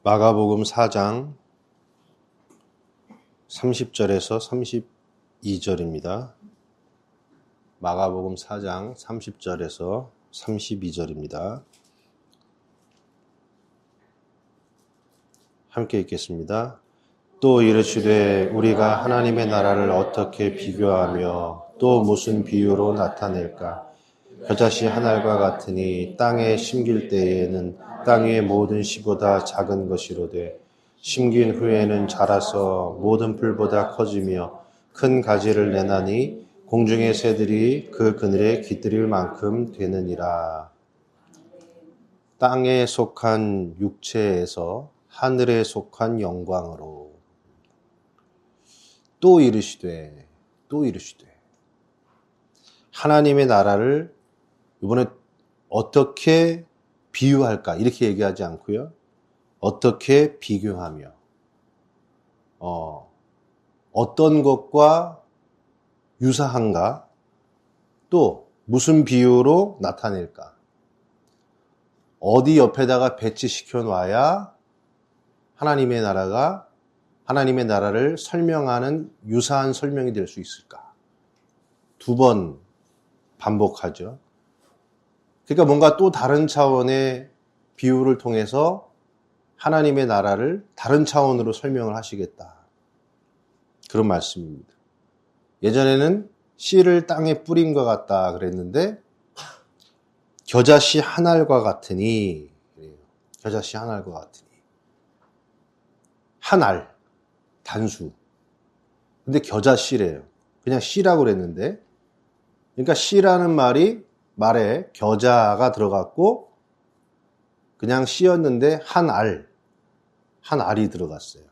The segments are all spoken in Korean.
마가복음 4장 30절에서 32절입니다. 마가복음 4장 30절에서 32절입니다. 함께 읽겠습니다. 또 이르시되 우리가 하나님의 나라를 어떻게 비교하며 또 무슨 비유로 나타낼까? 겨자씨 한 알과 같으니 땅에 심길 때에는 땅 위의 모든 씨보다 작은 것이로되 심긴 후에는 자라서 모든 풀보다 커지며 큰 가지를 내나니 공중의 새들이 그 그늘에 깃들일 만큼 되느니라. 땅에 속한 육체에서 하늘에 속한 영광으로. 또 이르시되 하나님의 나라를 이번에 어떻게 비유할까 이렇게 얘기하지 않고요. 어떻게 비교하며 어떤 것과 유사한가, 또 무슨 비유로 나타낼까, 어디 옆에다가 배치시켜 놔야 하나님의 나라를 설명하는 유사한 설명이 될 수 있을까. 두 번 반복하죠. 그러니까 뭔가 또 다른 차원의 비유를 통해서 하나님의 나라를 다른 차원으로 설명을 하시겠다. 그런 말씀입니다. 예전에는 씨를 땅에 뿌린 것 같다 그랬는데 겨자씨 한 알과 같으니, 겨자씨 한 알과 같으니. 한 알, 단수. 근데 겨자씨래요. 그냥 씨라고 그랬는데, 그러니까 씨라는 말에 겨자가 들어갔고 그냥 씨였는데 한 알이 들어갔어요.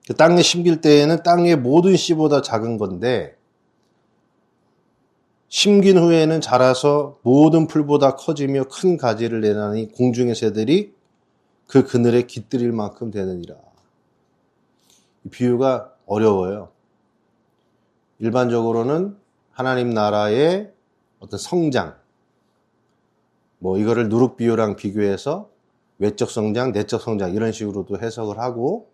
그 땅에 심길 때에는 땅 위의 모든 씨보다 작은 건데 심긴 후에는 자라서 모든 풀보다 커지며 큰 가지를 내나니 공중의 새들이 그 그늘에 깃들일 만큼 되느니라. 이 비유가 어려워요. 일반적으로는 하나님 나라의 어떤 성장, 이거를 누룩비유랑 비교해서 외적 성장, 내적 성장 이런 식으로도 해석을 하고,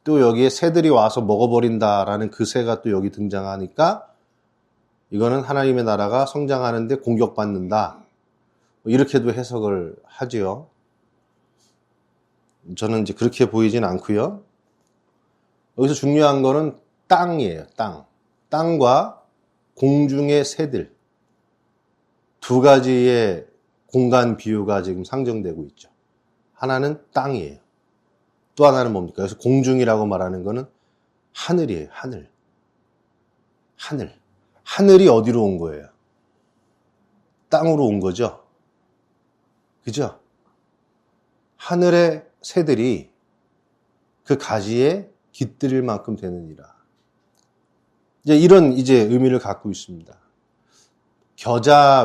또 여기에 새들이 와서 먹어버린다라는 그 새가 또 여기 등장하니까 이거는 하나님의 나라가 성장하는데 공격받는다, 이렇게도 해석을 하지요. 저는 이제 그렇게 보이진 않고요. 여기서 중요한 거는 땅이에요. 땅과 공중의 새들, 두 가지의 공간 비유가 지금 상정되고 있죠. 하나는 땅이에요. 또 하나는 뭡니까? 그래서 공중이라고 말하는 거는 하늘이에요. 하늘이 어디로 온 거예요? 땅으로 온 거죠. 그죠? 하늘의 새들이 그 가지에 깃들일 만큼 되느니라. 이런 의미를 갖고 있습니다.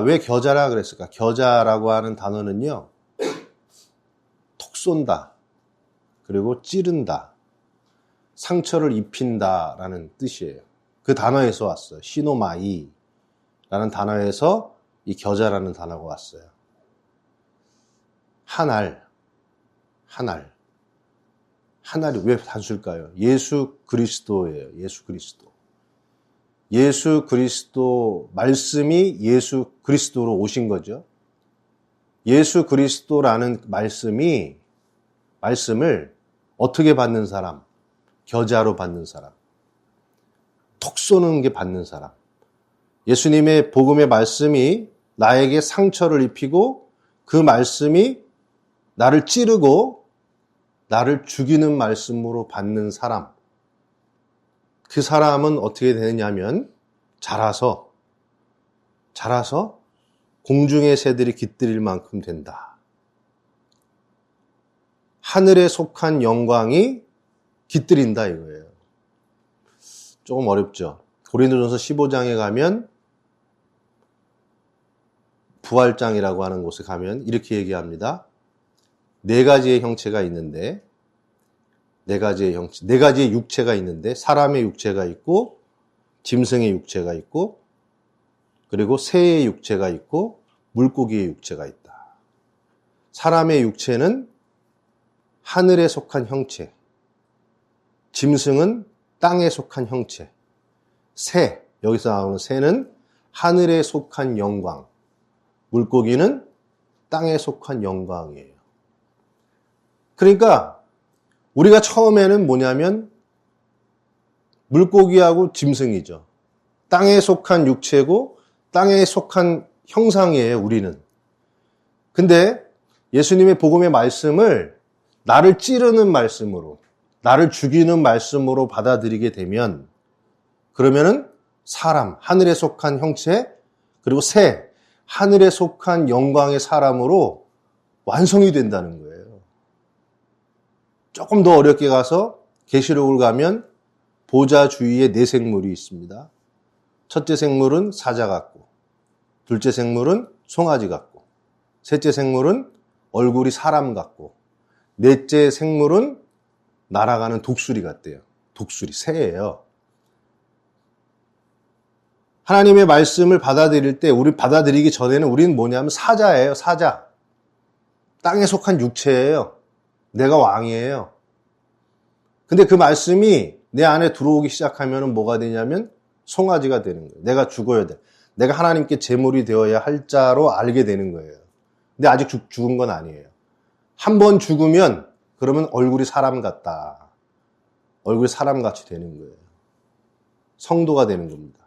왜 겨자라 그랬을까? 겨자라고 하는 단어는요, 톡 쏜다, 그리고 찌른다, 상처를 입힌다라는 뜻이에요. 그 단어에서 왔어요. 시노마이라는 단어에서 이 겨자라는 단어가 왔어요. 한 알이 왜 단수일까요? 예수 그리스도예요. 예수 그리스도 말씀이 예수 그리스도로 오신 거죠. 예수 그리스도라는 말씀을 어떻게 받는 사람? 겨자로 받는 사람. 톡 쏘는 게 받는 사람. 예수님의 복음의 말씀이 나에게 상처를 입히고 그 말씀이 나를 찌르고 나를 죽이는 말씀으로 받는 사람. 그 사람은 어떻게 되느냐면 자라서 공중의 새들이 깃들일 만큼 된다. 하늘에 속한 영광이 깃들인다 이거예요. 조금 어렵죠. 고린도전서 15장에 가면, 부활장이라고 하는 곳에 가면 이렇게 얘기합니다. 네 가지의 형체가 있는데, 네 가지의 육체가 있는데, 사람의 육체가 있고, 짐승의 육체가 있고, 그리고 새의 육체가 있고, 물고기의 육체가 있다. 사람의 육체는 하늘에 속한 형체, 짐승은 땅에 속한 형체, 새, 여기서 나오는 새는 하늘에 속한 영광, 물고기는 땅에 속한 영광이에요. 그러니까 우리가 처음에는 뭐냐면 물고기하고 짐승이죠. 땅에 속한 육체고 땅에 속한 형상이에요, 우리는. 근데 예수님의 복음의 말씀을 나를 찌르는 말씀으로, 나를 죽이는 말씀으로 받아들이게 되면 그러면은 사람, 하늘에 속한 형체, 그리고 새, 하늘에 속한 영광의 사람으로 완성이 된다는 거예요. 조금 더 어렵게 가서 계시록을 가면 보좌 주위에 네 생물이 있습니다. 첫째 생물은 사자 같고, 둘째 생물은 송아지 같고, 셋째 생물은 얼굴이 사람 같고, 넷째 생물은 날아가는 독수리 같대요. 독수리, 새예요. 하나님의 말씀을 받아들일 때, 우리 받아들이기 전에는 우리는 뭐냐면 사자예요, 사자. 땅에 속한 육체예요. 내가 왕이에요. 근데 그 말씀이 내 안에 들어오기 시작하면 뭐가 되냐면 송아지가 되는 거예요. 내가 죽어야 돼. 내가 하나님께 제물이 되어야 할 자로 알게 되는 거예요. 근데 아직 죽은 건 아니에요. 한 번 죽으면 그러면 얼굴이 사람 같다. 얼굴이 사람같이 되는 거예요. 성도가 되는 겁니다.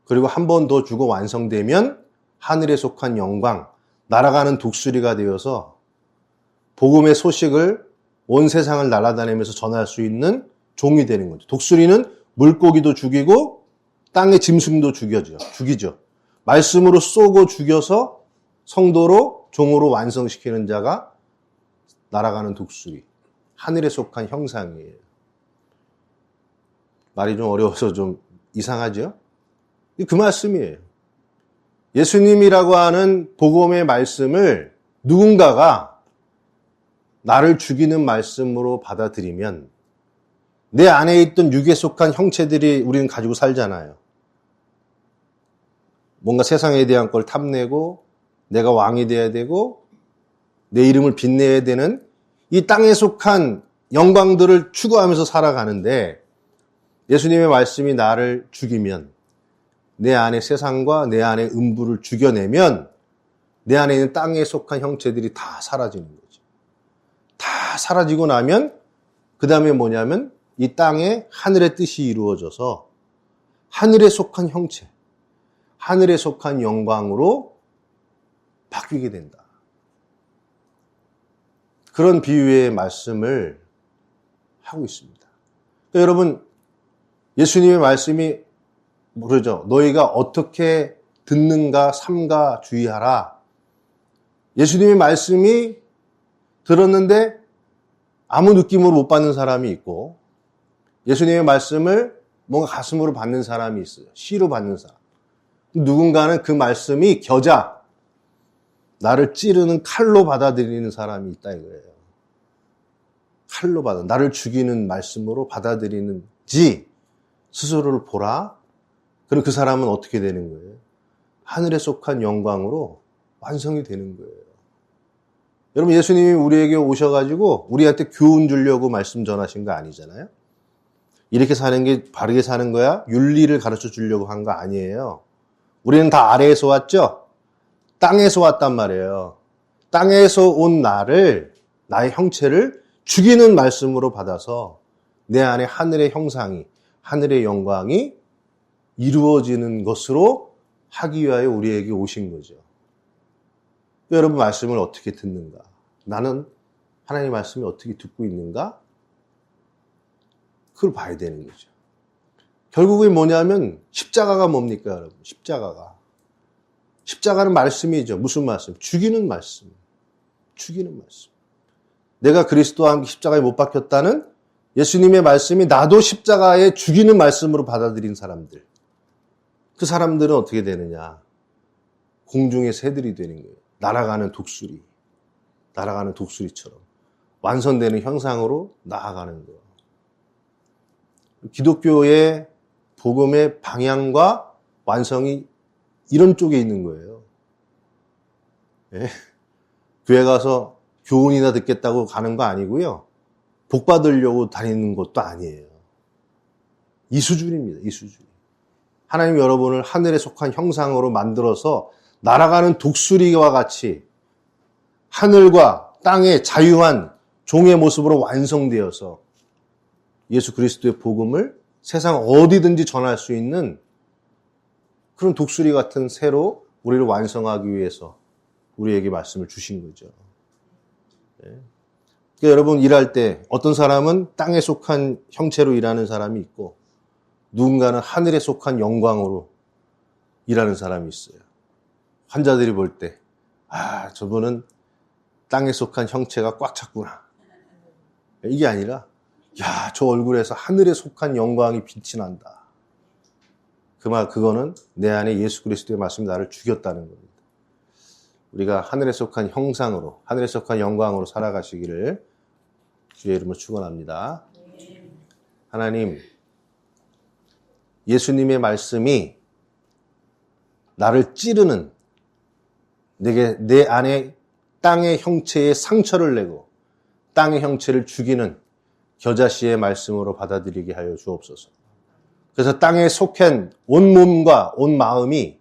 그리고 한 번 더 죽어 완성되면 하늘에 속한 영광, 날아가는 독수리가 되어서 복음의 소식을 온 세상을 날아다니면서 전할 수 있는 종이 되는 거죠. 독수리는 물고기도 죽이고 땅의 짐승도 죽이죠. 말씀으로 쏘고 죽여서 성도로 종으로 완성시키는 자가 날아가는 독수리, 하늘에 속한 형상이에요. 말이 좀 어려워서 좀 이상하죠? 그 말씀이에요. 예수님이라고 하는 복음의 말씀을 누군가가 나를 죽이는 말씀으로 받아들이면 내 안에 있던 육에 속한 형체들이 우리는 가지고 살잖아요. 뭔가 세상에 대한 걸 탐내고 내가 왕이 돼야 되고 내 이름을 빛내야 되는 이 땅에 속한 영광들을 추구하면서 살아가는데 예수님의 말씀이 나를 죽이면 내 안에 세상과 내 안에 음부를 죽여내면 내 안에 있는 땅에 속한 형체들이 다 사라지는 거죠. 다 사라지고 나면 그 다음에 뭐냐면 이 땅에 하늘의 뜻이 이루어져서 하늘에 속한 형체, 하늘에 속한 영광으로 바뀌게 된다. 그런 비유의 말씀을 하고 있습니다. 그러니까 여러분, 예수님의 말씀이 그러죠. 너희가 어떻게 듣는가 삼가 주의하라. 예수님의 말씀이 들었는데 아무 느낌으로 못 받는 사람이 있고 예수님의 말씀을 뭔가 가슴으로 받는 사람이 있어요. 시로 받는 사람. 누군가는 그 말씀이 겨자, 나를 찌르는 칼로 받아들이는 사람이 있다 이거예요. 칼로 나를 죽이는 말씀으로 받아들이는지 스스로를 보라. 그럼 그 사람은 어떻게 되는 거예요? 하늘에 속한 영광으로 완성이 되는 거예요. 여러분, 예수님이 우리에게 오셔가지고 우리한테 교훈 주려고 말씀 전하신 거 아니잖아요? 이렇게 사는 게 바르게 사는 거야? 윤리를 가르쳐 주려고 한 거 아니에요. 우리는 다 아래에서 왔죠? 땅에서 왔단 말이에요. 땅에서 온 나를, 나의 형체를 죽이는 말씀으로 받아서 내 안에 하늘의 형상이, 하늘의 영광이 이루어지는 것으로 하기 위하여 우리에게 오신 거죠. 여러분 말씀을 어떻게 듣는가? 나는 하나님의 말씀을 어떻게 듣고 있는가? 그걸 봐야 되는 거죠. 결국은 뭐냐면 십자가가 뭡니까, 여러분? 십자가는 말씀이죠. 무슨 말씀? 죽이는 말씀. 죽이는 말씀. 내가 그리스도와 함께 십자가에 못 박혔다는 예수님의 말씀이 나도 십자가에 죽이는 말씀으로 받아들인 사람들. 그 사람들은 어떻게 되느냐? 공중의 새들이 되는 거예요. 날아가는 독수리. 날아가는 독수리처럼. 완성되는 형상으로 나아가는 거예요. 기독교의 복음의 방향과 완성이 이런 쪽에 있는 거예요. 네? 교회 가서 교훈이나 듣겠다고 가는 거 아니고요. 복 받으려고 다니는 것도 아니에요. 이 수준입니다. 이 수준. 하나님 여러분을 하늘에 속한 형상으로 만들어서 날아가는 독수리와 같이 하늘과 땅의 자유한 종의 모습으로 완성되어서 예수 그리스도의 복음을 세상 어디든지 전할 수 있는 그런 독수리 같은 새로 우리를 완성하기 위해서 우리에게 말씀을 주신 거죠. 네. 그러니까 여러분 일할 때 어떤 사람은 땅에 속한 형체로 일하는 사람이 있고 누군가는 하늘에 속한 영광으로 일하는 사람이 있어요. 환자들이 볼 때, 저분은 땅에 속한 형체가 꽉 찼구나. 이게 아니라, 저 얼굴에서 하늘에 속한 영광이 빛이 난다. 그거는 내 안에 예수 그리스도의 말씀이 나를 죽였다는 겁니다. 우리가 하늘에 속한 형상으로, 하늘에 속한 영광으로 살아가시기를 주의 이름으로 축원합니다. 하나님, 예수님의 말씀이 나를 찌르는, 내 안에 땅의 형체에 상처를 내고 땅의 형체를 죽이는 겨자씨의 말씀으로 받아들이게 하여 주옵소서. 그래서 땅에 속한 온 몸과 온 마음이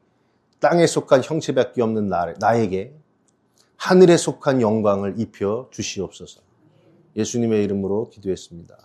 땅에 속한 형체밖에 없는 나에게 하늘에 속한 영광을 입혀 주시옵소서. 예수님의 이름으로 기도했습니다.